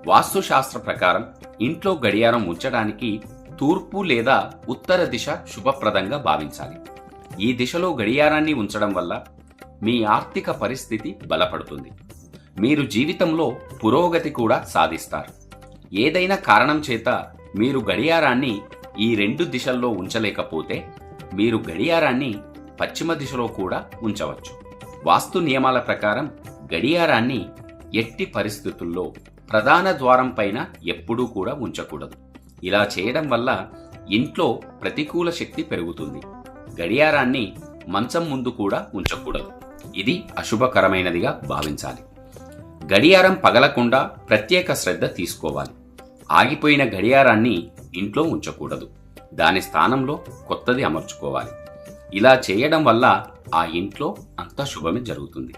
వాస్తుశాస్త్ర ప్రకారం ఇంట్లో గడియారం ఉంచడానికి తూర్పు లేదా ఉత్తర దిశ శుభప్రదంగా భావించాలి. ఈ దిశలో గడియారాన్ని ఉంచడం వల్ల మీ ఆర్థిక పరిస్థితి బలపడుతుంది. మీరు జీవితంలో పురోగతి కూడా సాధిస్తారు. ఏదైనా కారణం చేత మీరు గడియారాన్ని ఈ రెండు దిశల్లో ఉంచలేకపోతే మీరు గడియారాన్ని పశ్చిమ దిశలో కూడా ఉంచవచ్చు. వాస్తు నియమాల ప్రకారం గడియారాన్ని ఎట్టి పరిస్థితుల్లో ప్రధాన ద్వారం పైన ఎప్పుడూ కూడా ఉంచకూడదు. ఇలా చేయడం వల్ల ఇంట్లో ప్రతికూల శక్తి పెరుగుతుంది. గడియారాన్ని మంచం ముందు కూడా ఉంచకూడదు. ఇది అశుభకరమైనదిగా భావించాలి. గడియారం పగలకుండా ప్రత్యేక శ్రద్ధ తీసుకోవాలి. ఆగిపోయిన గడియారాన్ని ఇంట్లో ఉంచకూడదు. దాని స్థానంలో కొత్తది అమర్చుకోవాలి. ఇలా చేయడం వల్ల ఆ ఇంట్లో అంతా శుభమే జరుగుతుంది.